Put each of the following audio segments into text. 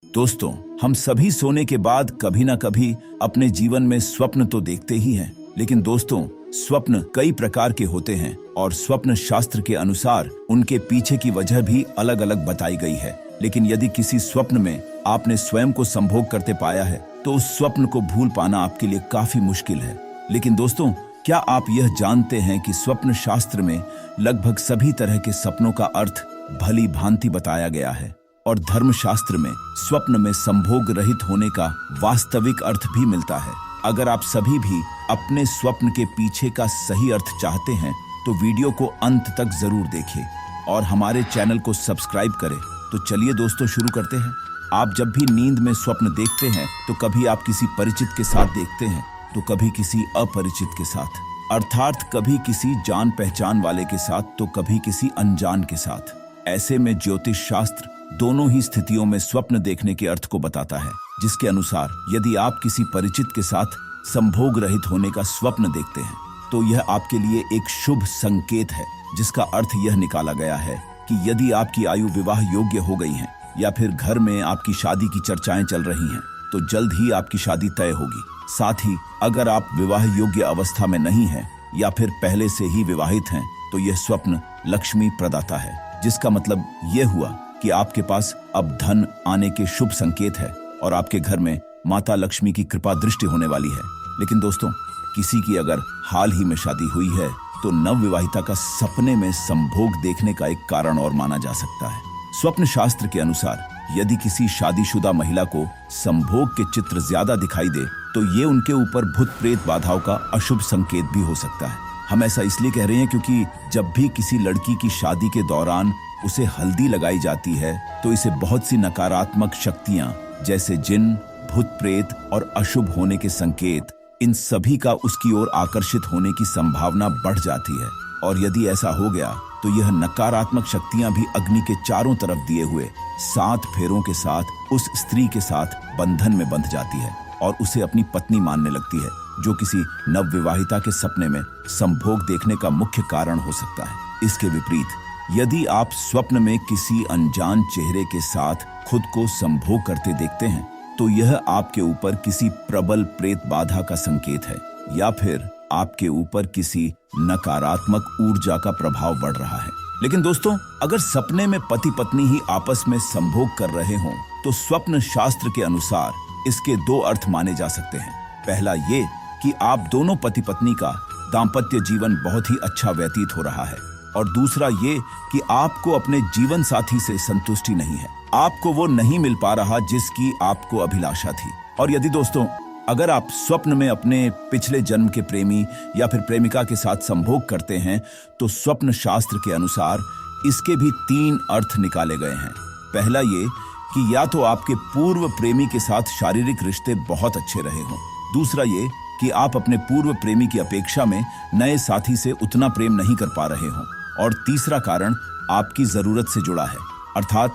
दोस्तों, हम सभी सोने के बाद कभी ना कभी अपने जीवन में स्वप्न तो देखते ही हैं, लेकिन दोस्तों, स्वप्न कई प्रकार के होते हैं और स्वप्न शास्त्र के अनुसार उनके पीछे की वजह भी अलग अलग बताई गई है। लेकिन यदि किसी स्वप्न में आपने स्वयं को संभोग करते पाया है, तो उस स्वप्न को भूल पाना आपके लिए काफी मुश्किल है। लेकिन दोस्तों, क्या आप यह जानते हैं कि स्वप्न शास्त्र में लगभग सभी तरह के सपनों का अर्थ भली भांति बताया गया है और धर्मशास्त्र में स्वप्न में संभोग रहित होने का वास्तविक अर्थ भी मिलता है। अगर आप सभी भी अपने स्वप्न के पीछे का सही अर्थ चाहते हैं, तो वीडियो को अंत तक जरूर देखें और हमारे चैनल को सब्सक्राइब करें। तो चलिए दोस्तों, शुरू करते हैं। आप जब भी नींद में स्वप्न देखते हैं, तो कभी आप किसी परिचित के साथ देखते हैं, तो कभी किसी अपरिचित के साथ, अर्थात कभी किसी जान पहचान वाले के साथ, तो कभी किसी अनजान के साथ। ऐसे में ज्योतिष शास्त्र दोनों ही स्थितियों में स्वप्न देखने के अर्थ को बताता है, जिसके अनुसार यदि आप किसी परिचित के साथ संभोग रहित होने का स्वप्न देखते हैं, तो यह आपके लिए एक शुभ संकेत है, जिसका अर्थ यह निकाला गया है कि यदि आपकी आयु विवाह योग्य हो गई है या फिर घर में आपकी शादी की चर्चाएं चल रही हैं, तो जल्द ही आपकी शादी तय होगी। साथ ही अगर आप विवाह योग्य अवस्था में नहीं हैं या फिर पहले से ही विवाहित हैं, तो यह स्वप्न लक्ष्मी प्रदाता है, जिसका मतलब यह हुआ कि आपके पास अब धन आने के शुभ संकेत है और आपके घर में माता लक्ष्मी की कृपा दृष्टि होने वाली है। लेकिन दोस्तों, किसी की अगर हाल ही में शादी हुई है, तो नवविवाहिता का सपने में संभोग देखने का एक कारण और माना जा सकता है। स्वप्न शास्त्र के अनुसार यदि किसी शादीशुदा महिला को संभोग के चित्र ज्यादा दिखाई दे, तो ये उनके ऊपर भूत प्रेत बाधाओं का अशुभ संकेत भी हो सकता है। हम ऐसा इसलिए कह रहे हैं क्योंकि जब भी किसी लड़की की शादी के दौरान उसे हल्दी लगाई जाती है, तो इसे बहुत सी नकारात्मक शक्तियां जैसे जिन, भूत प्रेत और अशुभ होने के संकेत, इन सभी का उसकी ओर आकर्षित होने की संभावना बढ़ जाती है। और यदि ऐसा हो गया, तो यह नकारात्मक शक्तियां भी अग्नि के चारों तरफ दिए हुए 7 फेरों के साथ उस स्त्री के साथ बंधन में बंध जाती है और उसे अपनी पत्नी मानने लगती है, जो किसी नवविवाहिता के सपने में संभोग देखने का मुख्य कारण हो सकता है। इसके विपरीत, यदि आप स्वप्न में किसी अनजान चेहरे के साथ खुद को संभोग करते देखते हैं, तो यह आपके ऊपर किसी प्रबल प्रेत बाधा का संकेत है या फिर आपके ऊपर किसी नकारात्मक ऊर्जा का प्रभाव बढ़ रहा है। लेकिन दोस्तों, अगर सपने में पति पत्नी ही आपस में संभोग कर रहे हों, तो स्वप्न शास्त्र के अनुसार इसके 2 अर्थ माने जा सकते हैं। पहला ये कि आप दोनों पति पत्नी का दाम्पत्य जीवन बहुत ही अच्छा व्यतीत हो रहा है, और दूसरा ये कि आपको अपने जीवन साथी से संतुष्टि नहीं है, आपको वो नहीं मिल पा रहा जिसकी आपको अभिलाषा थी। और यदि दोस्तों, अगर आप स्वप्न में अपने पिछले जन्म के प्रेमी या फिर प्रेमिका के साथ संभोग करते हैं, तो स्वप्न शास्त्र के अनुसार इसके भी 3 अर्थ निकाले गए हैं। पहला ये कि या तो आपके पूर्व प्रेमी के साथ शारीरिक रिश्ते बहुत अच्छे रहे हों, दूसरा ये कि आप अपने पूर्व प्रेमी की अपेक्षा में नए साथी से उतना प्रेम नहीं कर पा रहे हों, और तीसरा कारण आपकी जरूरत से जुड़ा है, अर्थात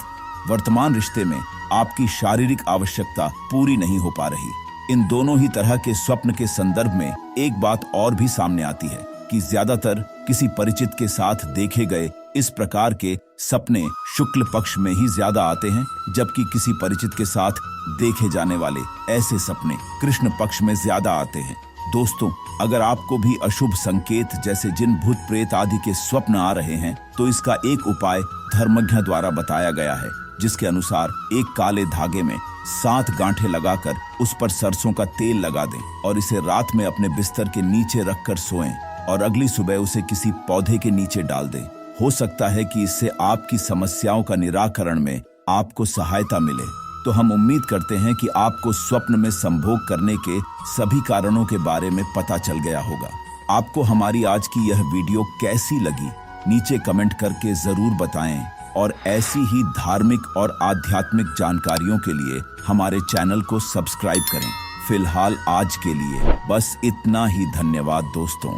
वर्तमान रिश्ते में आपकी शारीरिक आवश्यकता पूरी नहीं हो पा रही। इन दोनों ही तरह के स्वप्न के संदर्भ में एक बात और भी सामने आती है कि ज्यादातर किसी परिचित के साथ देखे गए इस प्रकार के सपने शुक्ल पक्ष में ही ज्यादा आते हैं, जबकि किसी परिचित के साथ देखे जाने वाले ऐसे सपने कृष्ण पक्ष में ज्यादा आते हैं। दोस्तों, अगर आपको भी अशुभ संकेत जैसे जिन, भूत प्रेत आदि के स्वप्न आ रहे हैं, तो इसका एक उपाय धर्मज्ञ द्वारा बताया गया है, जिसके अनुसार एक काले धागे में 7 गांठें लगाकर उस पर सरसों का तेल लगा दें और इसे रात में अपने बिस्तर के नीचे रखकर सोएं और अगली सुबह उसे किसी पौधे के नीचे डाल दें। हो सकता है कि इससे आपकी समस्याओं का निराकरण में आपको सहायता मिले। तो हम उम्मीद करते हैं कि आपको स्वप्न में संभोग करने के सभी कारणों के बारे में पता चल गया होगा। आपको हमारी आज की यह वीडियो कैसी लगी, नीचे कमेंट करके जरूर बताएं, और ऐसी ही धार्मिक और आध्यात्मिक जानकारियों के लिए हमारे चैनल को सब्सक्राइब करें। फिलहाल आज के लिए बस इतना ही। धन्यवाद दोस्तों।